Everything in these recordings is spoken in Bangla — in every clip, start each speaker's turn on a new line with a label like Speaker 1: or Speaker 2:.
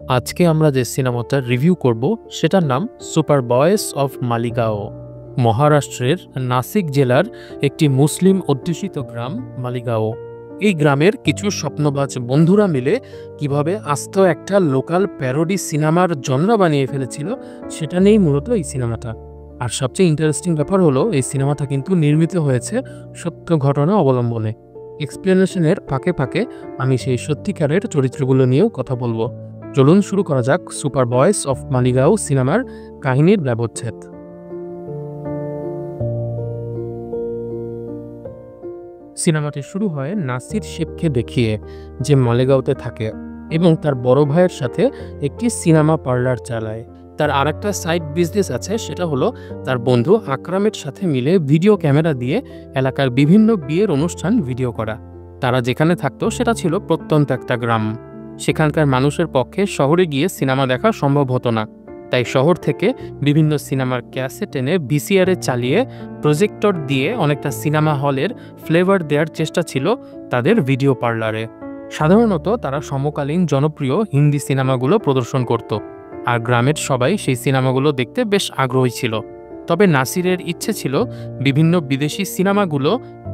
Speaker 1: আজকে আমরা যে সিনেমাটা রিভিউ করব সেটার নাম সুপার বয়েস অফ মালিগাঁও। মহারাষ্ট্রের নাসিক জেলার একটি মুসলিম অধ্যুষিত গ্রাম মালিগাঁও। এই গ্রামের কিছু স্বপ্নবাজ বন্ধুরা মিলে কিভাবে আস্ত একটা লোকাল প্যারোডি সিনেমার জনরা বানিয়ে ফেলেছিল সেটা নিয়েই মূলত এই সিনেমাটা। আর সবচেয়ে ইন্টারেস্টিং ব্যাপার হলো এই সিনেমাটা কিন্তু নির্মিত হয়েছে সত্য ঘটনা অবলম্বনে। এক্সপ্লেনেশনের ফাঁকে ফাঁকে আমি সেই সত্যিকারের চরিত্রগুলো নিয়েও কথা বলবো। চলুন শুরু করা যাক সুপার বয়েস অফ মালিগাঁও সিনেমার কাহিনীর ব্যবচ্ছেদ। সিনেমাটি শুরু হয় নাসির শেখকে দেখিয়ে, যে মালিগাঁওতে থাকে এবং তার বড় ভাইয়ের সাথে একটি সিনেমা পার্লার চালায়। তার আরেকটা সাইড বিজনেস আছে, সেটা হলো তার বন্ধু আকরামের সাথে মিলে ভিডিও ক্যামেরা দিয়ে এলাকার বিভিন্ন বিয়ের অনুষ্ঠান ভিডিও করা। তারা যেখানে থাকতো সেটা ছিল প্রত্যন্ত একটা গ্রাম। সেখানকার মানুষের পক্ষে শহরে গিয়ে সিনেমা দেখা সম্ভব হতো না, তাই শহর থেকে বিভিন্ন সিনেমার ক্যাসেট এনে ভিসিআরে চালিয়ে প্রজেক্টর দিয়ে অনেকটা সিনেমা হলের ফ্লেভার দেওয়ার চেষ্টা ছিল তাদের ভিডিও পার্লারে। সাধারণত তারা সমকালীন জনপ্রিয় হিন্দি সিনেমাগুলো প্রদর্শন করত, আর গ্রামের সবাই সেই সিনেমাগুলো দেখতে বেশ আগ্রহী ছিল। তবে নাসিরের ইচ্ছে ছিল বিভিন্ন বিদেশি সিনেমাগুলো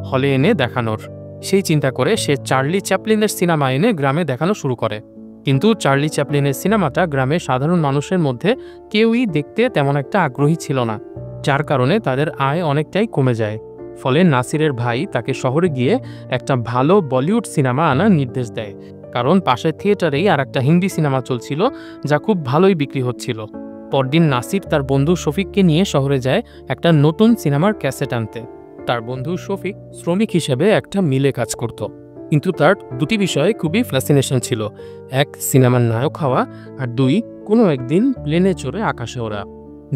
Speaker 1: হলে এনে দেখানোর। সেই চিন্তা করে সে চার্লি চ্যাপলিনের সিনেমা এনে গ্রামে দেখানো শুরু করে। কিন্তু চার্লি চ্যাপলিনের সিনেমাটা গ্রামের সাধারণ মানুষের মধ্যে কেউই দেখতে তেমন একটা আগ্রহী ছিল না, যার কারণে তাদের আয় অনেকটাই কমে যায়। ফলে নাসিরের ভাই তাকে শহরে গিয়ে একটা ভালো বলিউড সিনেমা আনার নির্দেশ দেয়, কারণ পাশের থিয়েটারেই আর একটা হিন্দি সিনেমা চলছিল যা খুব ভালোই বিক্রি হচ্ছিল। পরদিন নাসির তার বন্ধু শফিককে নিয়ে শহরে যায় একটা নতুন সিনেমার ক্যাসেট আনতে। তার বন্ধু শফিক শ্রমিক হিসেবে একটা মিলে কাজ করত, কিন্তু তার দুটি বিষয়ে খুবই ফ্যাসিনেশন ছিল। এক, সিনেমার নায়ক হওয়া, আর দুই, কোনো একদিন প্লেনে চড়ে আকাশে ওড়া।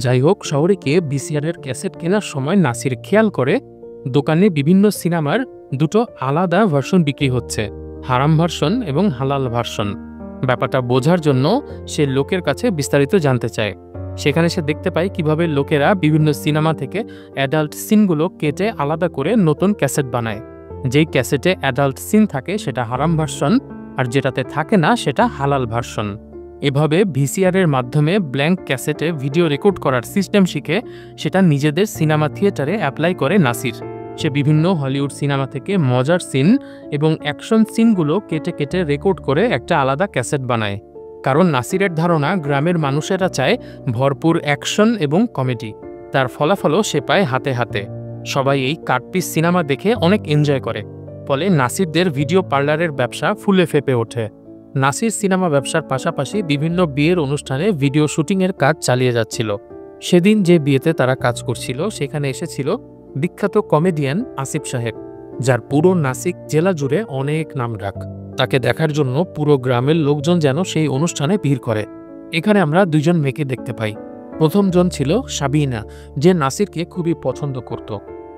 Speaker 1: যাই হোক, শহরে গিয়ে ভিসিআরের ক্যাসেট কেনার সময় নাসির খেয়াল করে দোকানে বিভিন্ন সিনেমার দুটো আলাদা ভার্সন বিক্রি হচ্ছে, হারাম ভার্সন এবং হালাল ভার্সন। ব্যাপারটা বোঝার জন্য সে লোকের কাছে বিস্তারিত জানতে চায়। সেখানে সে দেখতে পায় কিভাবে লোকেরা বিভিন্ন সিনেমা থেকে অ্যাডাল্ট সিনগুলো কেটে আলাদা করে নতুন ক্যাসেট বানায়। যেই ক্যাসেটে অ্যাডাল্ট সিন থাকে সেটা হারাম ভার্সন, আর যেটাতে থাকে না সেটা হালাল ভার্সন। এভাবে ভিসিআরের মাধ্যমে ব্ল্যাঙ্ক ক্যাসেটে ভিডিও রেকর্ড করার সিস্টেম শিখে সেটা নিজেদের সিনেমা থিয়েটারে অ্যাপ্লাই করে নাসির। সে বিভিন্ন হলিউড সিনেমা থেকে মজার সিন এবং অ্যাকশন সিনগুলো কেটে কেটে রেকর্ড করে একটা আলাদা ক্যাসেট বানায়। কারণ নাসিরের ধারণা গ্রামের মানুষেরা চায় ভরপুর অ্যাকশন এবং কমেডি। তার ফলাফলও সে পায় হাতে হাতে। সবাই এই কাটপিস সিনেমা দেখে অনেক এনজয় করে, ফলে নাসিরদের ভিডিও পার্লারের ব্যবসা ফুলে ফেপে ওঠে। নাসির সিনেমা ব্যবসার পাশাপাশি বিভিন্ন বিয়ের অনুষ্ঠানে ভিডিও শুটিংয়ের কাজ চালিয়ে যাচ্ছিল। সেদিন যে বিয়েতে তারা কাজ করছিল সেখানে এসেছিল বিখ্যাত কমেডিয়ান আসিফ সাহেব, যার পুরো নাসিক জেলা জুড়ে অনেক নামডাক। তাকে দেখার জন্য পুরো গ্রামের লোকজন যেন সেই অনুষ্ঠানে ভিড় করে। এখানে আমরা দুজন মেয়েকে দেখতে পাই। প্রথমজন ছিল সাবিনা, যে নাসিরকে খুবই পছন্দ করত,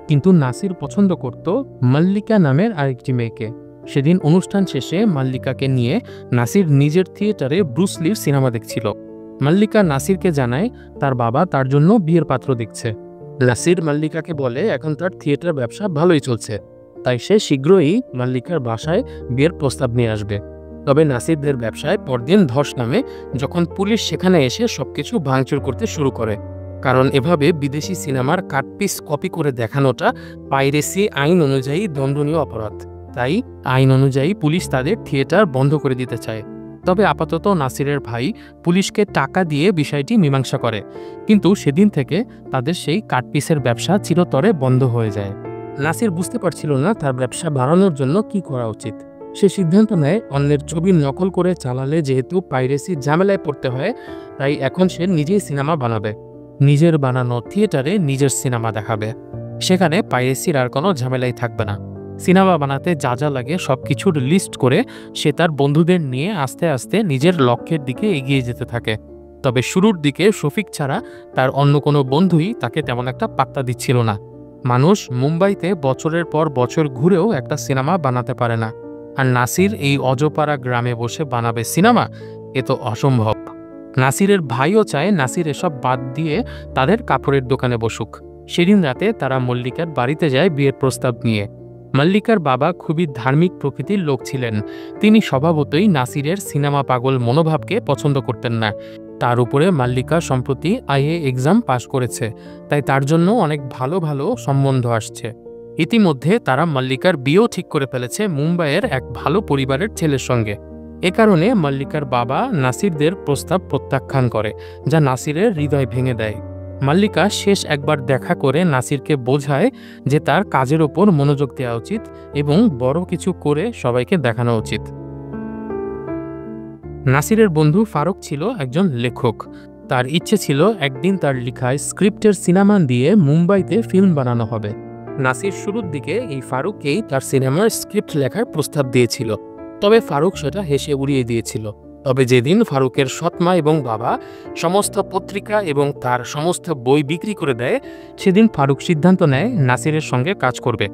Speaker 1: কিন্তু নাসির পছন্দ করত মাল্লিকা নামের আরেকটি মেয়েকে। সেদিন অনুষ্ঠান শেষে মাল্লিকাকে নিয়ে নাসির নিজের থিয়েটারে ব্রুস লির সিনেমা দেখছিল। মাল্লিকা নাসিরকে জানায় তার বাবা তার জন্য বিয়ের পাত্র দেখছে। নাসির মাল্লিকাকে বলে এখন তার থিয়েটার ব্যবসা ভালোই চলছে, তাই সে শীঘ্রই মাল্লিকার বাসায় বিয়ের প্রস্তাব নিয়ে আসবে। তবে নাসিরদের ব্যবসায় পরদিন ধস নামে যখন পুলিশ সেখানে এসে সবকিছু ভাঙচুর করতে শুরু করে। কারণ এভাবে বিদেশি সিনেমার কাটপিস কপি করে দেখানোটা পাইরেসি আইন অনুযায়ী দণ্ডনীয় অপরাধ। তাই আইন অনুযায়ী পুলিশ তাদের থিয়েটার বন্ধ করে দিতে চায়। তবে আপাতত নাসিরের ভাই পুলিশকে টাকা দিয়ে বিষয়টি মীমাংসা করে, কিন্তু সেদিন থেকে তাদের সেই কাটপিসের ব্যবসা চিরতরে বন্ধ হয়ে যায়। নাসির বুঝতে পারছিল না তার ব্যবসা বাড়ানোর জন্য কি করা উচিত। সে সিদ্ধান্ত নেয় অন্যের ছবি নকল করে চালালে যেহেতু পাইরেসি ঝামেলায় পড়তে হয়, তাই এখন সে নিজেই সিনেমা বানাবে। নিজের বানানো থিয়েটারে নিজের সিনেমা দেখাবে। সেখানে পাইরেসির আর কোনো ঝামেলাই থাকবে না। সিনেমা বানাতে যা যা লাগে সব কিছুর লিস্ট করে সে তার বন্ধুদের নিয়ে আস্তে আস্তে নিজের লক্ষ্যের দিকে এগিয়ে যেতে থাকে। তবে শুরুর দিকে শফিক ছাড়া তার অন্য কোনো বন্ধুই তাকে তেমন একটা পাত্তা দিচ্ছিল না। মানুষ মুম্বাইতে বছরের পর বছর ঘুরেও একটা সিনেমা বানাতে পারে না, আর নাসির এই অজপাড়া গ্রামে বসে বানাবে সিনেমা, এ তো অসম্ভব। নাসিরের ভাইও চায় নাসির এসব বাদ দিয়ে তাদের কাপড়ের দোকানে বসুক। সেদিন রাতে তারা মল্লিকার বাড়িতে যায় বিয়ের প্রস্তাব নিয়ে। মাল্লিকার বাবা খুবই ধার্মিক প্রকৃতির লোক ছিলেন। তিনি স্বভাবতই নাসিরের সিনেমা পাগল মনোভাবকে পছন্দ করতেন না। তার উপরে মাল্লিকা সম্প্রতি আইএ এক্সাম পাশ করেছে, তাই তার জন্য অনেক ভালো ভালো সম্বন্ধ আসছে। ইতিমধ্যে তারা মাল্লিকার বিয়েও ঠিক করে ফেলেছে মুম্বাইয়ের এক ভালো পরিবারের ছেলের সঙ্গে। এ কারণে মাল্লিকার বাবা নাসিরদের প্রস্তাব প্রত্যাখ্যান করে, যা নাসিরের হৃদয় ভেঙে দেয়। মাল্লিকা শেষ একবার দেখা করে নাসিরকে বোঝায় যে তার কাজের ওপর মনোযোগ দেওয়া উচিত এবং বড় কিছু করে সবাইকে দেখানো উচিত। নাসিরের বন্ধু ফারুক ছিল একজন লেখক। তার ইচ্ছে ছিল একদিন তার লেখায় স্ক্রিপ্টের সিনেমা দিয়ে মুম্বাইতে ফিল্ম বানানো হবে। নাসির শুরুর দিকে এই ফারুককেই তার সিনেমার স্ক্রিপ্ট লেখার প্রস্তাব দিয়েছিল, তবে ফারুক সেটা হেসে উড়িয়ে দিয়েছিল। তবে যেদিন ফারুকের সৎমা এবং বাবা সমস্ত পত্রিকা এবং তার সমস্ত বই বিক্রি করে দেয়, সেদিন ফারুক সিদ্ধান্ত নেয় নাসিরের সঙ্গে কাজ করবে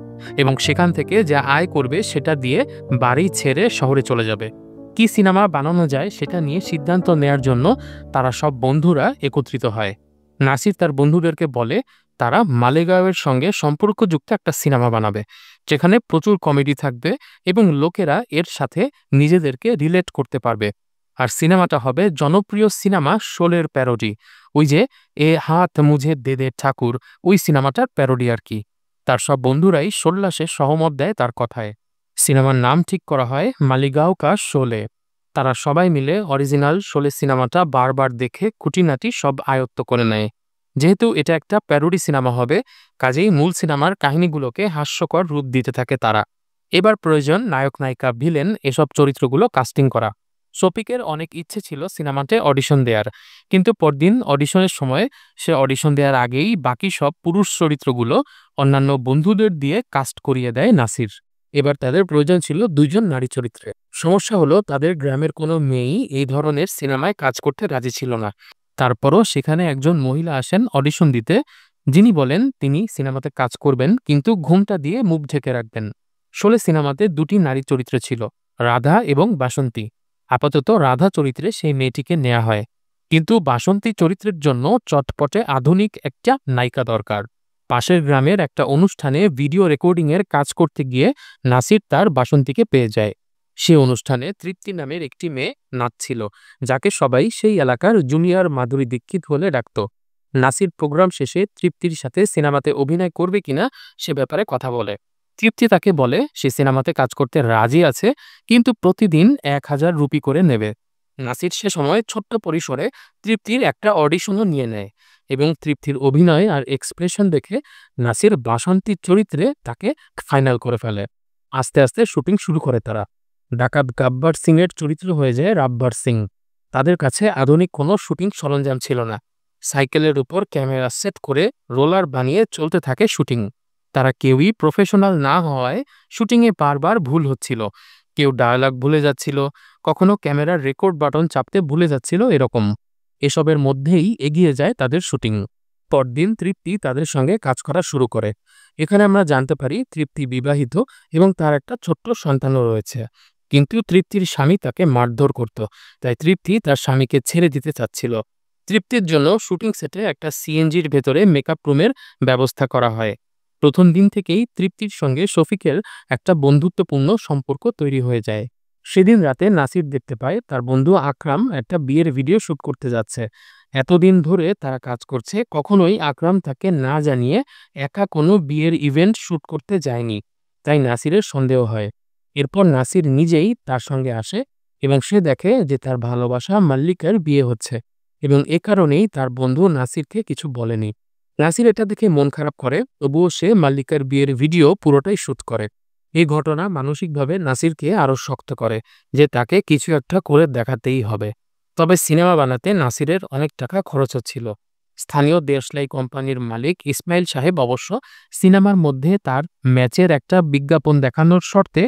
Speaker 1: এবং সেখান থেকে যা আয় করবে সেটা দিয়ে বাড়ি ছেড়ে শহরে চলে যাবে। কি সিনেমা বানানো যায় সেটা নিয়ে সিদ্ধান্ত নেয়ার জন্য তারা সব বন্ধুরা একত্রিত হয়। নাসির তার বন্ধুদেরকে বলে তারা মালেগাঁওয়ের সঙ্গে সম্পর্কযুক্ত একটা সিনেমা বানাবে, যেখানে প্রচুর কমেডি থাকবে এবং লোকেরা এর সাথে নিজেদেরকে রিলেট করতে পারবে। আর সিনেমাটা হবে জনপ্রিয় সিনেমা শোলের প্যারোডি, ওই যে এ হাত মুঝে দে দে ঠাকুর, ওই সিনেমাটার প্যারোডি আর কি। তার সব বন্ধুরাই সোল্লাসে সহমত দেয় তার কথায়। সিনেমার নাম ঠিক করা হয় মালিগাঁও কা শোলে। তারা সবাই মিলে অরিজিনাল শোলে সিনেমাটা বারবার দেখে খুঁটিনাটি সব আয়ত্ত করে নেয়। যেহেতু এটা একটা প্যারোডি সিনেমা হবে, কাজেই মূল সিনেমার কাহিনীগুলোকে হাস্যকর রূপ দিতে থাকে তারা। এবার প্রয়োজন নায়ক নায়িকা ভিলেন এসব চরিত্রগুলো কাস্টিং করা। শফিকের অনেক ইচ্ছে ছিল সিনেমাতে অডিশন দেওয়ার, কিন্তু পরদিন অডিশনের সময় সে অডিশন দেওয়ার আগেই বাকি সব পুরুষ চরিত্রগুলো অন্যান্য বন্ধুদের দিয়ে কাস্ট করিয়ে দেয় নাসির। এবার তাদের প্রয়োজন ছিল দুইজন নারী চরিত্রে। সমস্যা হলো তাদের গ্রামের কোনো মেয়েই এই ধরনের সিনেমায় কাজ করতে রাজি ছিল না। তারপরও সেখানে একজন মহিলা আসেন অডিশন দিতে, যিনি বলেন তিনি সিনেমাতে কাজ করবেন, কিন্তু ঘুমটা দিয়ে মুখ ঢেকে রাখবেন। শোলে সিনেমাতে দুটি নারী চরিত্র ছিল, রাধা এবং বাসন্তী। আপাতত রাধা চরিত্রে সেই মেয়েটিকে নেওয়া হয়, কিন্তু বাসন্তী চরিত্রের জন্য চটপটে আধুনিক একটা নায়িকা দরকার। পাশের গ্রামের একটা অনুষ্ঠানে ভিডিও রেকর্ডিংয়ের কাজ করতে গিয়ে নাসির তার বাসন্তীকে পেয়ে যায়। সে অনুষ্ঠানে তৃপ্তি নামের একটি মেয়ে নাচছিল, যাকে সবাই সেই এলাকার জুনিয়র মাধুরী দীক্ষিত বলে ডাকত। নাসির প্রোগ্রাম শেষে তৃপ্তির সাথে সিনেমাতে অভিনয় করবে কিনা সে ব্যাপারে কথা বলে। তৃপ্তি তাকে বলে সে সিনেমাতে কাজ করতে রাজি আছে, কিন্তু প্রতিদিন 1000 রুপি করে নেবে। নাসির সে সময় ছোট্ট পরিসরে তৃপ্তির একটা অডিশনও নিয়ে নেয় এবং তৃপ্তির অভিনয় আর এক্সপ্রেশন দেখে নাসির বাসন্তীর চরিত্রে তাকে ফাইনাল করে ফেলে। আস্তে আস্তে শুটিং শুরু করে তারা। ডাকাত গাব্বার সিং এর চরিত্র হয়ে যায় রাব্বার সিং। তাদের কাছে আধুনিক কোনো শুটিং সরঞ্জাম ছিল না। সাইকেলের উপর ক্যামেরা সেট করে রোলার বানিয়ে চলতে থাকে শুটিং। তারা কেউই প্রফেশনাল না হওয়ায় শুটিংয়ে বারবার ভুল হচ্ছিল। কেউ ডায়ালগ ভুলে যাচ্ছিল, কখনো ক্যামেরার রেকর্ড বাটন চাপতে ভুলে যাচ্ছিল, এরকম। এসবের মধ্যেই এগিয়ে যায় তাদের শুটিং। পরদিন তৃপ্তি তাদের সঙ্গে কাজ করা শুরু করে। এখানে আমরা জানতে পারি তৃপ্তি বিবাহিত এবং তার একটা ছোট্ট সন্তানও রয়েছে। কিন্তু তৃপ্তির স্বামী তাকে মারধর করত, তাই তৃপ্তি তার স্বামীকে ছেড়ে দিতে চাচ্ছিল। তৃপ্তির জন্য শুটিং সেটে একটা সিএনজির ভেতরে মেকআপ রুমের ব্যবস্থা করা হয়। প্রথম দিন থেকেই তৃপ্তির সঙ্গে শফিকের একটা বন্ধুত্বপূর্ণ সম্পর্ক তৈরি হয়ে যায়। সেদিন রাতে নাসির দেখতে পায় তার বন্ধু আকরাম একটা বিয়ের ভিডিও শুট করতে যাচ্ছে। এতদিন ধরে তারা কাজ করছে, কখনোই আকরাম তাকে না জানিয়ে একা কোনো বিয়ের ইভেন্ট শুট করতে যায়নি, তাই নাসিরের সন্দেহ হয়। এরপর নাসির নিজেই তার সঙ্গে আসে এবং সে দেখে যে তার ভালোবাসা মাল্লিকার বিয়ে হচ্ছে, এবং এ কারণেই তার বন্ধু নাসিরকে কিছু বলেনি। নাসির এটা দেখে মন খারাপ করে, তবুও সে মাল্লিকার বিয়ের ভিডিও পুরোটাই শুট করে। এই ঘটনা মানসিকভাবে নাসিরকে আরও শক্ত করে যে তাকে কিছু একটা করে দেখাতেই হবে। তবে সিনেমা বানাতে নাসিরের অনেক টাকা খরচ হচ্ছিল। স্থানীয় দেশলাই কোম্পানির মালিক ইসমাইল সাহেব অবশ্য সিনেমার মধ্যে তার ম্যাচের একটা বিজ্ঞাপন দেখানোর শর্তে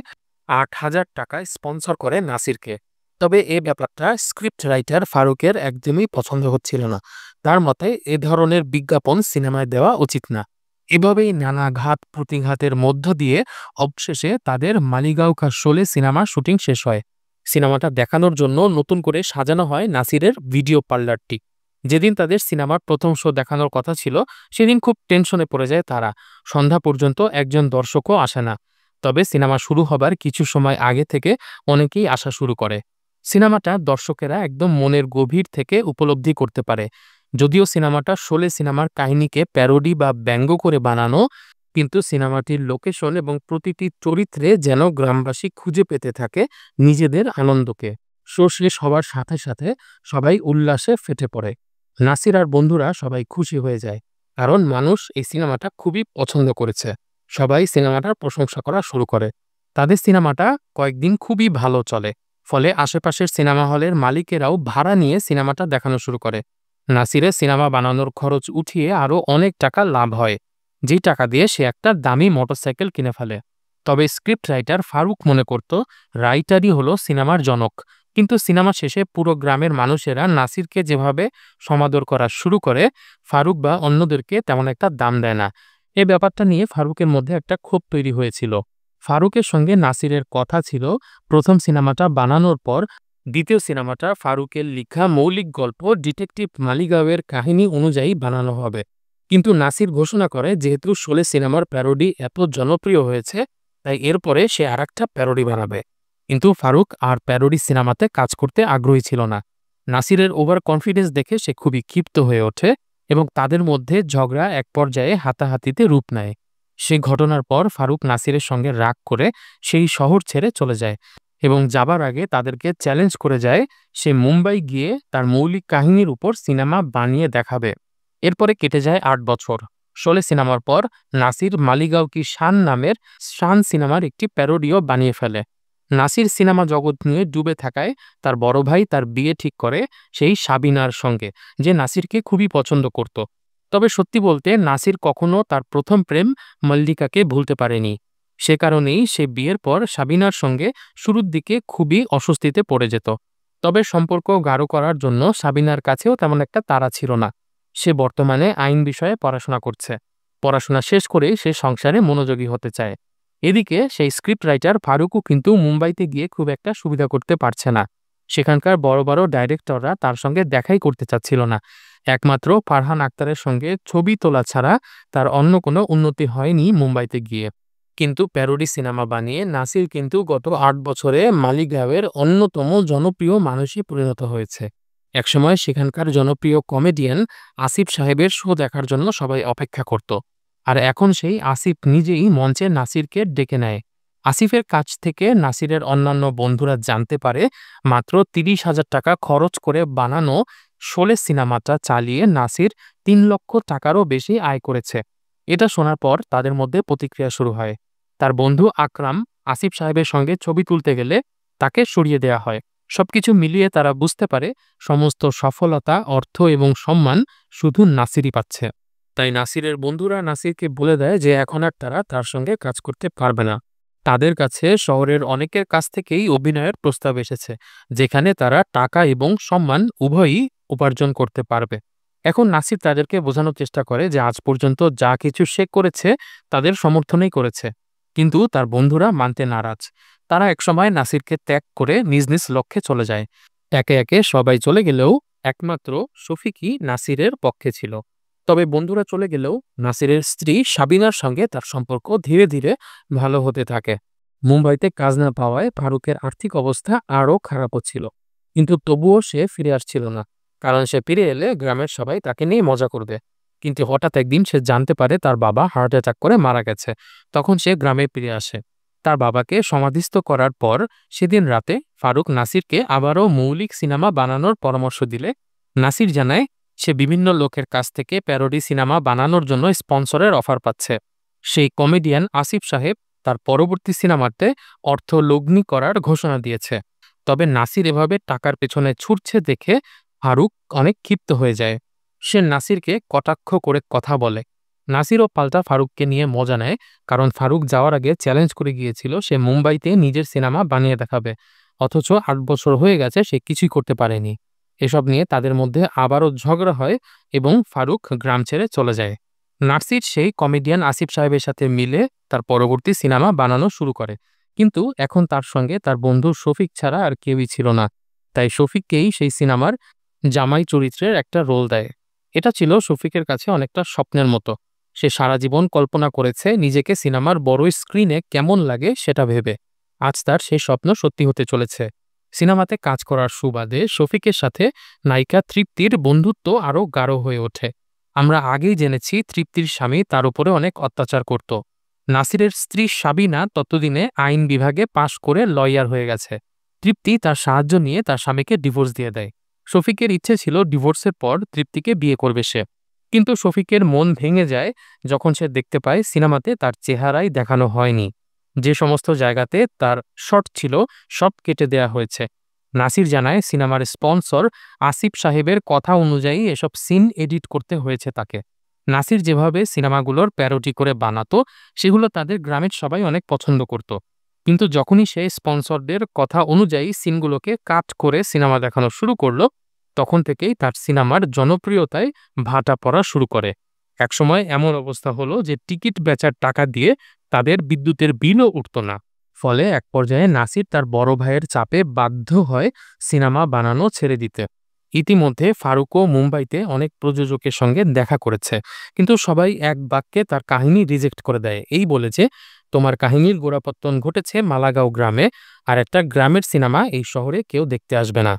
Speaker 1: 8000 টাকা স্পন্সর করে নাসিরকে। তবে এ ব্যাপারটা স্ক্রিপ্ট রাইটার ফারুকের একদমই পছন্দ হচ্ছিল না। তার মতে এ ধরনের বিজ্ঞাপন সিনেমায় দেওয়া উচিত না। এভাবেই নানা ঘাত প্রতিঘাতের মধ্য দিয়ে অবশেষে তাদের মালিগাঁও কা শোলে সিনেমার শুটিং শেষ হয়। সিনেমাটা দেখানোর জন্য নতুন করে সাজানো হয় নাসিরের ভিডিও পার্লারটি। যেদিন তাদের সিনেমার প্রথম শো দেখানোর কথা ছিল, সেদিন খুব টেনশনে পড়ে যায় তারা। সন্ধ্যা পর্যন্ত একজন দর্শকও আসে না। তবে সিনেমা শুরু হবার কিছু সময় আগে থেকে অনেকেই আসা শুরু করে। সিনেমাটা দর্শকেরা একদম মনের গভীর থেকে উপলব্ধি করতে পারে। যদিও সিনেমাটা শোলে সিনেমার কাহিনীকে প্যারোডি বা ব্যঙ্গ করে বানানো, কিন্তু সিনেমাটির লোকেশন এবং প্রতিটি চরিত্রে যেন গ্রামবাসী খুঁজে পেতে থাকে নিজেদের আনন্দকে। শো শেষ হওয়ার সাথে সাথে সবাই উল্লাসে ফেটে পড়ে। নাসির আর বন্ধুরা সবাই খুশি হয়ে যায়, কারণ মানুষ এই সিনেমাটা খুবই পছন্দ করেছে। সবাই সিনেমাটার প্রশংসা করা শুরু করে। তাদের সিনেমাটা কয়েকদিন খুবই ভালো চলে, ফলে আশেপাশের সিনেমা হলের মালিকেরাও ভাড়া নিয়ে সিনেমাটা দেখানো শুরু করে। নাসিরের সিনেমা বানানোর খরচ উঠিয়ে আরও অনেক টাকা লাভ হয়, যেই টাকা দিয়ে সে একটা দামি মোটরসাইকেল কিনে ফেলে। তবে স্ক্রিপ্ট রাইটার ফারুক মনে করত রাইটারই হলো সিনেমার জনক। কিন্তু সিনেমা শেষে পুরো গ্রামের মানুষেরা নাসিরকে যেভাবে সমাদর করা শুরু করে, ফারুক বা অন্যদেরকে তেমন একটা দাম দেয় না। এই ব্যাপারটা নিয়ে ফারুকের মধ্যে একটা ক্ষোভ তৈরি হয়েছিল। ফারুকের সঙ্গে নাসিরের কথা ছিল প্রথম সিনেমাটা বানানোর পর দ্বিতীয় সিনেমাটা ফারুকের লিখা মৌলিক গল্প ডিটেকটিভ মালিগাঁওয়ের কাহিনী অনুযায়ী বানানো হবে। কিন্তু নাসির ঘোষণা করে যেহেতু শোলে সিনেমার প্যারোডি এত জনপ্রিয় হয়েছে, তাই এরপরে সে আরেকটা প্যারোডি বানাবে। কিন্তু ফারুক আর প্যারোডি সিনেমাতে কাজ করতে আগ্রহী ছিল না। নাসিরের ওভার কনফিডেন্স দেখে সে খুবই ক্ষিপ্ত হয়ে ওঠে এবং তাদের মধ্যে ঝগড়া এক পর্যায়ে হাতাহাতিতে রূপ নেয়। সেই ঘটনার পর ফারুক নাসিরের সঙ্গে রাগ করে সেই শহর ছেড়ে চলে যায় এবং যাবার আগে তাদেরকে চ্যালেঞ্জ করে যায় সে মুম্বাই গিয়ে তার মৌলিক কাহিনীর উপর সিনেমা বানিয়ে দেখাবে। এরপরে কেটে যায় ৮ বছর। শোলে সিনেমার পর নাসির মালিগাঁও কি শান নামের শান সিনেমার একটি প্যারোডিও বানিয়ে ফেলে। নাসির সিনেমা জগৎ নিয়ে ডুবে থাকায় তার বড় ভাই তার বিয়ে ঠিক করে সেই সাবিনার সঙ্গে, যে নাসিরকে খুবই পছন্দ করত। তবে সত্যি বলতে নাসির কখনো তার প্রথম প্রেম মল্লিকাকে ভুলতে পারেনি। সে কারণেই সে বিয়ের পর সাবিনার সঙ্গে শুরুর দিকে খুবই অস্বস্তিতে পড়ে যেত। তবে সম্পর্ক গাঢ় করার জন্য সাবিনার কাছেও তেমন একটা তাড়া ছিল না। সে বর্তমানে আইন বিষয়ে পড়াশোনা করছে। পড়াশোনা শেষ করেই সে সংসারে মনোযোগী হতে চায়। এদিকে সেই স্ক্রিপ্ট রাইটার ফারুকও কিন্তু মুম্বাইতে গিয়ে খুব একটা সুবিধা করতে পারছে না। সেখানকার বড় বড় ডাইরেক্টররা তার সঙ্গে দেখাই করতে চাচ্ছিল না। একমাত্র ফারহান আক্তারের সঙ্গে ছবি তোলা ছাড়া তার অন্য কোনো উন্নতি হয়নি মুম্বাইতে গিয়ে। কিন্তু প্যারোডি সিনেমা বানিয়ে নাসির কিন্তু গত ৮ বছরে মালিগাঁওয়ের অন্যতম জনপ্রিয় মানুষই পরিণত হয়েছে। একসময় সেখানকার জনপ্রিয় কমেডিয়ান আসিফ সাহেবের শো দেখার জন্য সবাই অপেক্ষা করত। আর এখন সেই আসিফ নিজেই মঞ্চে নাসিরকে ডেকে নেয়। আসিফের কাছ থেকে নাসিরের অন্যান্য বন্ধুরা জানতে পারে মাত্র ৩০,০০০ টাকা খরচ করে বানানো শোলে সিনেমাটা চালিয়ে নাসির ৩ লক্ষ টাকারও বেশি আয় করেছে। এটা শোনার পর তাদের মধ্যে প্রতিক্রিয়া শুরু হয়। তার বন্ধু আকরাম আসিফ সাহেবের সঙ্গে ছবি তুলতে গেলে তাকে সরিয়ে দেওয়া হয়। সবকিছু মিলিয়ে তারা বুঝতে পারে সমস্ত সফলতা, অর্থ এবং সম্মান শুধু নাসিরই পাচ্ছে। তাই নাসিরের বন্ধুরা নাসিরকে বলে দেয় যে এখন আর তারা তার সঙ্গে কাজ করতে পারবে না। তাদের কাছে শহরের অনেকের কাছ থেকেই অভিনয়ের প্রস্তাব এসেছে, যেখানে তারা টাকা এবং সম্মান উভয়ই উপার্জন করতে পারবে। এখন নাসির তাদেরকে বোঝানোর চেষ্টা করে যে আজ পর্যন্ত যা কিছু সে করেছে তাদের সমর্থনেই করেছে। কিন্তু তার বন্ধুরা মানতে নারাজ। তারা একসময় নাসিরকে ত্যাগ করে নিজ নিজ লক্ষ্যে চলে যায়। একে একে সবাই চলে গেলেও একমাত্র শফিকই নাসিরের পক্ষে ছিল। তবে বন্ধুরা চলে গেলেও নাসিরের স্ত্রী সাবিনার সঙ্গে তার সম্পর্ক ধীরে ধীরে ভালো হতে থাকে। মুম্বাইতে কাজ না পাওয়ায় ফারুকের আর্থিক অবস্থা আরও খারাপ হচ্ছিল, কিন্তু তবুও সে ফিরে আসছিল না, কারণ সে ফিরে এলে গ্রামের সবাই তাকে নিয়ে মজা করবে। কিন্তু হঠাৎ একদিন সে জানতে পারে তার বাবা হার্ট অ্যাটাক করে মারা গেছে। তখন সে গ্রামে ফিরে আসে। তার বাবাকে সমাধিস্থ করার পর সেদিন রাতে ফারুক নাসিরকে আবারও মৌলিক সিনেমা বানানোর পরামর্শ দিলে নাসির জানায় সে বিভিন্ন লোকের কাছ থেকে প্যারোডি সিনেমা বানানোর জন্য স্পন্সরের অফার পাচ্ছে। সেই কমেডিয়ান আসিফ সাহেব তার পরবর্তী সিনেমাতে অর্থ লগ্নি করার ঘোষণা দিয়েছে। তবে নাসির এভাবে টাকার পেছনে ছুটছে দেখে ফারুক অনেক ক্ষিপ্ত হয়ে যায়। সে নাসিরকে কটাক্ষ করে কথা বলে। নাসিরও পাল্টা ফারুককে নিয়ে মজা নেয়, কারণ ফারুক যাওয়ার আগে চ্যালেঞ্জ করে গিয়েছিল সে মুম্বাইতে নিজের সিনেমা বানিয়ে দেখাবে। অথচ ৮ বছর হয়ে গেছে সে কিছুই করতে পারেনি। এসব নিয়ে তাদের মধ্যে আবারও ঝগড়া হয় এবং ফারুক গ্রাম ছেড়ে চলে যায়। নাসির সেই কমেডিয়ান আসিফ সাহেবের সাথে মিলে তার পরবর্তী সিনেমা বানানো শুরু করে। কিন্তু এখন তার সঙ্গে তার বন্ধু শফিক ছাড়া আর কেউই ছিল না। তাই শফিককেই সেই সিনেমার জামাই চরিত্রের একটা রোল দেয়। এটা ছিল শফিকের কাছে অনেকটা স্বপ্নের মতো। সে সারা জীবন কল্পনা করেছে নিজেকে সিনেমার বড় স্ক্রিনে কেমন লাগে সেটা ভেবে। আজ তার সেই স্বপ্ন সত্যি হতে চলেছে। সিনেমাতে কাজ করার সুবাদে শফিকের সাথে নায়িকা তৃপ্তির বন্ধুত্ব আরও গাঢ় হয়ে ওঠে। আমরা আগেই জেনেছি তৃপ্তির স্বামী তার উপরে অনেক অত্যাচার করত। নাসিরের স্ত্রী সাবিনা ততদিনে আইন বিভাগে পাশ করে লয়ার হয়ে গেছে। তৃপ্তি তার সাহায্য নিয়ে তার স্বামীকে ডিভোর্স দিয়ে দেয়। শফিকের ইচ্ছে ছিল ডিভোর্সের পর তৃপ্তিকে বিয়ে করবে সে। কিন্তু শফিকের মন ভেঙে যায় যখন সে দেখতে পায় সিনেমাতে তার চেহারাই দেখানো হয়নি। যে সমস্ত জায়গাতে তার শট ছিল সব কেটে দেয়া হয়েছে। নাসির জানায় সিনেমার স্পন্সর আসিফ সাহেবের কথা অনুযায়ী এসব সিন এডিট করতে হয়েছে তাকে। নাসির যেভাবে সিনেমাগুলোর প্যারোডি করে বানাতো সেগুলো তাদের গ্রামের সবাই অনেক পছন্দ করত। কিন্তু যখনই সে স্পন্সরদের কথা অনুযায়ী সিনগুলোকে কাট করে সিনেমা দেখানো শুরু করলো, তখন থেকেই তার সিনেমার জনপ্রিয়তায় ভাটা পড়া শুরু করে। একসময় এমন অবস্থা হলো যে টিকিট বেচার টাকা দিয়ে তাদের বিদ্যুতের বিলও উঠত না। ফলে এক পর্যায়ে নাসির তার বড় ভাইয়ের চাপে বাধ্য হয় সিনেমা বানানো ছেড়ে দিতে। ইতিমধ্যে ফারুকও মুম্বাইতে অনেক প্রযোজকের সঙ্গে দেখা করেছে, কিন্তু সবাই এক বাক্যে তার কাহিনী রিজেক্ট করে দেয়, এই বলে যে তোমার কাহিনীর গোড়াপত্তন ঘটেছে মালাগাঁও গ্রামে, আর একটা গ্রামের সিনেমা এই শহরে কেউ দেখতে আসবে না।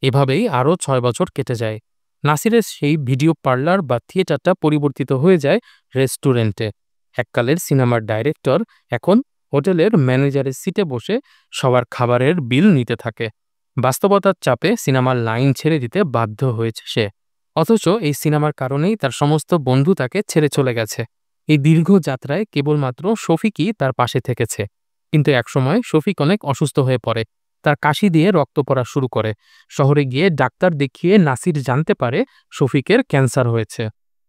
Speaker 1: এভাবেই আরও ৬ বছর কেটে যায়। নাসিরের সেই ভিডিও পার্লার বা থিয়েটারটা পরিবর্তিত হয়ে যায় রেস্টুরেন্টে। এককালের সিনেমার ডাইরেক্টর এখন হোটেলের ম্যানেজারের সিটে বসে সবার খাবারের বিল নিতে থাকে। বাস্তবতার চাপে সিনেমার লাইন ছেড়ে দিতে বাধ্য হয়েছে সে। অথচ এই সিনেমার কারণেই তার সমস্ত বন্ধু তাকে ছেড়ে চলে গেছে। এই দীর্ঘ যাত্রায় কেবলমাত্র শফিকই তার পাশে থেকেছে। কিন্তু একসময় শফিক অনেক অসুস্থ হয়ে পড়ে। তার কাশি দিয়ে রক্ত পড়া শুরু করে। শহরে গিয়ে ডাক্তার দেখিয়ে নাসির জানতে পারে শফিকের ক্যান্সার হয়েছে।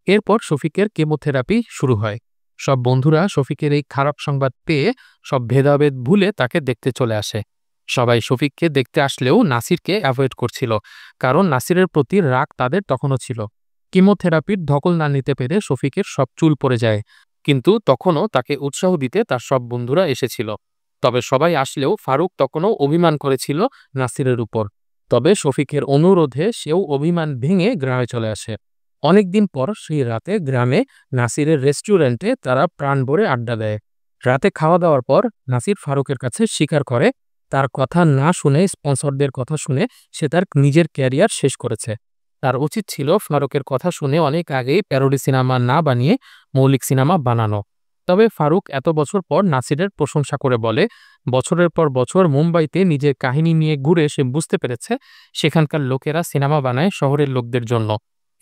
Speaker 1: এরপর শফিকের কেমোথেরাপি শুরু হয়। সব বন্ধুরা শফিকের এই খারাপ সংবাদ পেয়ে সব ভেদাভেদ ভুলে তাকে দেখতে চলে আসে। সবাই শফিককে দেখতে আসলেও নাসিরকে অ্যাভয়েড করছিল, কারণ নাসিরের প্রতি রাগ তাদের তখনও ছিল। কিমোথেরাপির ধকল না নিতে পেরে শফিকের সব চুল পড়ে যায়, কিন্তু তখনও তাকে উৎসাহ দিতে তার সব বন্ধুরা এসেছিল। তবে সবাই আসলেও ফারুক তখনও অভিমান করেছিল নাসিরের উপর। তবে শফিকের অনুরোধে সেও অভিমান ভেঙে গ্রামে চলে আসে। অনেকদিন পর সেই রাতে গ্রামে নাসিরের রেস্টুরেন্টে তারা প্রাণ ভরে আড্ডা দেয়। রাতে খাওয়া দাওয়ার পর নাসির ফারুকের কাছে স্বীকার করে তার কথা না শুনে, স্পন্সরদের কথা শুনে সে তার নিজের ক্যারিয়ার শেষ করেছে। তার উচিত ছিল ফারুকের কথা শুনে অনেক আগেই প্যারোডি সিনেমা না বানিয়ে মৌলিক সিনেমা বানানো। তবে ফারুক এত বছর পর নাসিরের প্রশংসা করে বলে, বছরের পর বছর মুম্বাইতে নিজের কাহিনী নিয়ে ঘুরে সে বুঝতে পেরেছে সেখানকার লোকেরা সিনেমা বানায় শহরের লোকদের জন্য।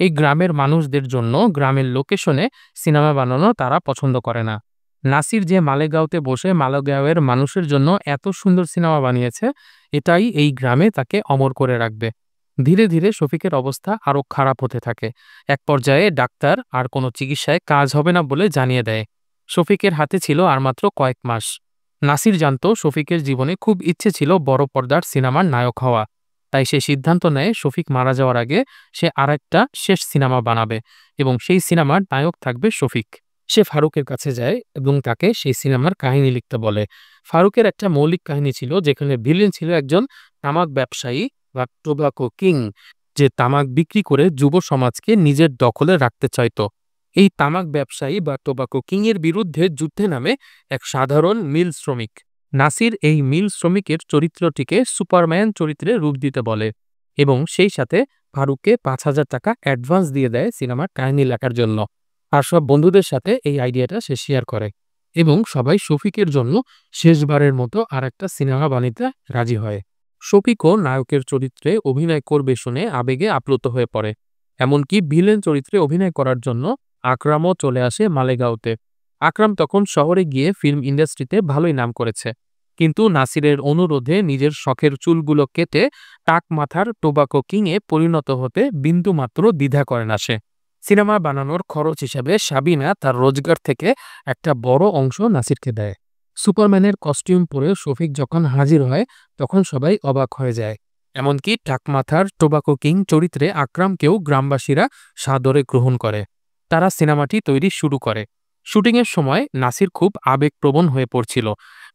Speaker 1: এই গ্রামের মানুষদের জন্য গ্রামের লোকেশনে সিনেমা বানানো তারা পছন্দ করে না। নাসির যে মালেগাঁওতে বসে মালেগাঁওয়ের মানুষের জন্য এত সুন্দর সিনেমা বানিয়েছে, এটাই এই গ্রামে তাকে অমর করে রাখবে। ধীরে ধীরে শফিকের অবস্থা আরও খারাপ হতে থাকে। এক পর্যায়ে ডাক্তার আর কোনো চিকিৎসায় কাজ হবে না বলে জানিয়ে দেয়। শফিকের হাতে ছিল আর মাত্র কয়েক মাস। নাসির জানত শফিকের জীবনে খুব ইচ্ছে ছিল বড় পর্দার সিনেমার নায়ক হওয়া। তাই সে সিদ্ধান্ত নেয় শফিক মারা যাওয়ার আগে সে আরেকটা শেষ সিনেমা বানাবে, এবং সেই সিনেমার নায়ক থাকবে শফিক। সে ফারুকের কাছে যায় এবং তাকে সেই সিনেমার কাহিনী লিখতে বলে। ফারুকের একটা মৌলিক কাহিনী ছিল, যেখানে ভিলেন ছিল একজন তামাক ব্যবসায়ী বা টোবাকো কিং, যে তামাক বিক্রি করে যুব সমাজকে নিজের দখলে রাখতে চাইত। এই তামাক ব্যবসায়ী বা টোবাকো কিং এর বিরুদ্ধে যুদ্ধে নামে এক সাধারণ মিল শ্রমিক। নাসির এই মিল শ্রমিকের চরিত্রটিকে সুপারম্যান চরিত্রে রূপ দিতে বলে, এবং সেই সাথে ফারুককে ৫,০০০ টাকা অ্যাডভান্স দিয়ে দেয় সিনেমার কাহিনী লেখার জন্য। আর সব বন্ধুদের সাথে এই আইডিয়াটা সে শেয়ার করে, এবং সবাই শফিকের জন্য শেষবারের মতো আরেকটা সিনেমা বানাতে রাজি হয়। শফিকও নায়কের চরিত্রে অভিনয় করবে শুনে আবেগে আপ্লুত হয়ে পড়ে। এমনকি ভিলেন চরিত্রে অভিনয় করার জন্য আকরামও চলে আসে মালেগাঁওতে। আকরাম তখন শহরে গিয়ে ফিল্ম ইন্ডাস্ট্রিতে ভালোই নাম করেছে, কিন্তু নাসিরের অনুরোধে নিজের শখের চুলগুলো কেটে টাক মাথার টোবাকো কিংয়ে পরিণত হতে বিন্দুমাত্র দ্বিধা করে না সে। সিনেমা বানানোর খরচ হিসেবে সাবিনা তার রোজগার থেকে একটা বড় অংশ নাসিরকে দেয়। সুপারম্যানের কস্টিউম পরে শফিক যখন হাজির হয় তখন সবাই অবাক হয়ে যায়। এমনকি টাকমাথার টোবাকো কিং চরিত্রে আকরামকেও গ্রামবাসীরা সাদরে গ্রহণ করে। তারা সিনেমাটি তৈরি শুরু করে। শুটিংয়ের সময় নাসির খুব আবেগপ্রবণ হয়ে পড়ছিল,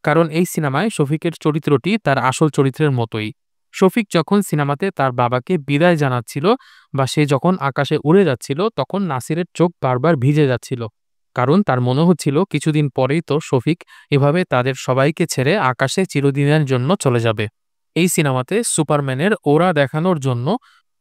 Speaker 1: কারণ এই সিনেমায় শফিকের চরিত্রটি তার আসল চরিত্রের মতোই। শফিক যখন সিনেমাতে তার বাবাকে বিদায় জানাচ্ছিল বা সে যখন আকাশে উড়ে যাচ্ছিল, তখন নাসিরের চোখ বারবার ভিজে যাচ্ছিল। কারণ তার মনে হচ্ছিল কিছুদিন পরেই তো শফিক এভাবে তাদের সবাইকে ছেড়ে আকাশে চিরদিনের জন্য চলে যাবে। এই সিনেমাতে সুপারম্যানের ওরা দেখানোর জন্য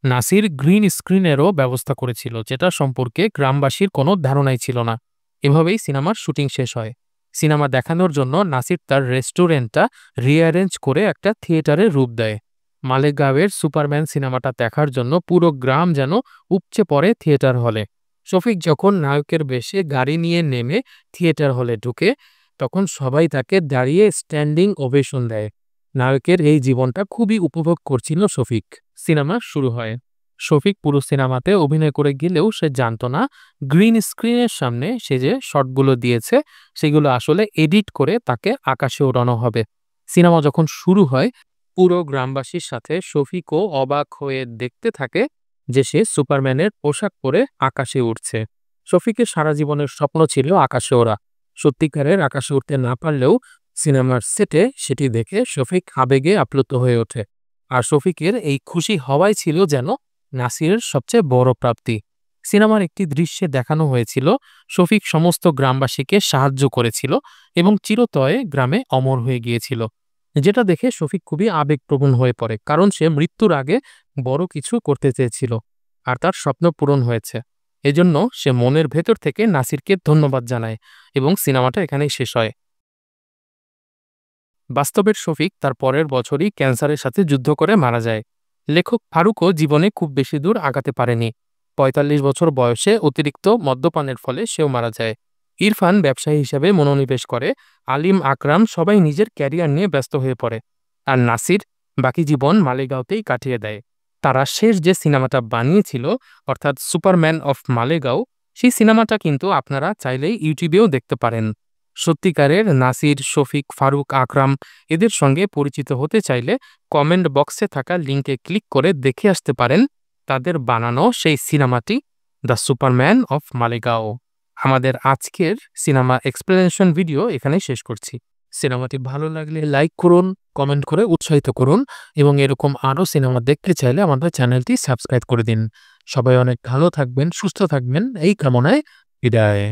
Speaker 1: নাসির গ্রিন স্ক্রিনেরও ব্যবস্থা করেছিল, যেটা সম্পর্কে গ্রামবাসীর কোনো ধারণাই ছিল না। এভাবেই সিনেমার শুটিং শেষ হয়। সিনেমা দেখানোর জন্য নাসির তার রেস্টুরেন্টটা রিঅ্যারেঞ্জ করে একটা থিয়েটারের রূপ দেয়। মালেগাঁওয়ের সুপারম্যান সিনেমাটা দেখার জন্য পুরো গ্রাম যেন উপচে পড়ে থিয়েটার হলে। শফিক যখন নায়কের বেশে গাড়ি নিয়ে নেমে থিয়েটার হলে ঢুকে, তখন সবাই তাকে দাঁড়িয়ে স্ট্যান্ডিং ওভেশন দেয়। নায়কের এই জীবনটা খুবই উপভোগ করছিল শফিক। সিনেমা শুরু হয়। শফিক পুরো সিনেমাতে অভিনয় করে গেলেও সে জানত না গ্রিন স্ক্রিনের সামনে সে যে শটগুলো দিয়েছে সেগুলো আসলে এডিট করে তাকে আকাশে ওড়ানো হবে। সিনেমা যখন শুরু হয়, পুরো গ্রামবাসীর সাথে শফিকও অবাক হয়ে দেখতে থাকে যে সে সুপারম্যানের পোশাক পরে আকাশে উঠছে। শফিকের সারা জীবনের স্বপ্ন ছিল আকাশে ওড়া। সত্যিকারের আকাশে উঠতে না পারলেও সিনেমার সেটে সেটি দেখে শফিক আবেগে আপ্লুত হয়ে ওঠে। আর শফিকের এই খুশি হওয়াই ছিল যেন নাসিরের সবচেয়ে বড় প্রাপ্তি। সিনেমার একটি দৃশ্যে দেখানো হয়েছিল শফিক সমস্ত গ্রামবাসীকে সাহায্য করেছিল এবং চিরতরে গ্রামে অমর হয়ে গিয়েছিল, যেটা দেখে শফিক খুবই আবেগপ্রবণ হয়ে পড়ে, কারণ সে মৃত্যুর আগে বড় কিছু করতে চেয়েছিল আর তার স্বপ্ন পূরণ হয়েছে। এজন্য সে মনের ভেতর থেকে নাসিরকে ধন্যবাদ জানায় এবং সিনেমাটা এখানেই শেষ হয়। বাস্তবের শফিক তার পরের বছরই ক্যান্সারের সাথে যুদ্ধ করে মারা যায়। লেখক ফারুকও জীবনে খুব বেশি দূর আগাতে পারেনি। ৪৫ বছর বয়সে অতিরিক্ত মদ্যপানের ফলে সেও মারা যায়। ইরফান ব্যবসায়ী হিসেবে মনোনিবেশ করে, আলিম, আকরাম সবাই নিজের ক্যারিয়ার নিয়ে ব্যস্ত হয়ে পড়ে, আর নাসির বাকি জীবন মালেগাঁওতেই কাটিয়ে দেয়। তারা শেষ যে সিনেমাটা বানিয়েছিল, অর্থাৎ সুপারম্যান অফ মালেগাঁও, সেই সিনেমাটা কিন্তু আপনারা চাইলেই ইউটিউবেও দেখতে পারেন। সত্যিকারের নাসির, শফিক, ফারুক, আকরাম এদের সঙ্গে পরিচিত হতে চাইলে কমেন্ট বক্সে থাকা লিঙ্কে ক্লিক করে দেখে আসতে পারেন তাদের বানানো সেই সিনেমাটি, দ্য সুপারম্যান অফ মালেগাঁও। আমাদের আজকের সিনেমা এক্সপ্লেনেশন ভিডিও এখানেই শেষ করছি। সিনেমাটি ভালো লাগলে লাইক করুন, কমেন্ট করে উৎসাহিত করুন এবং এরকম আরও সিনেমা দেখতে চাইলে আমাদের চ্যানেলটি সাবস্ক্রাইব করে দিন। সবাই অনেক ভালো থাকবেন, সুস্থ থাকবেন এই কামনায় বিদায়।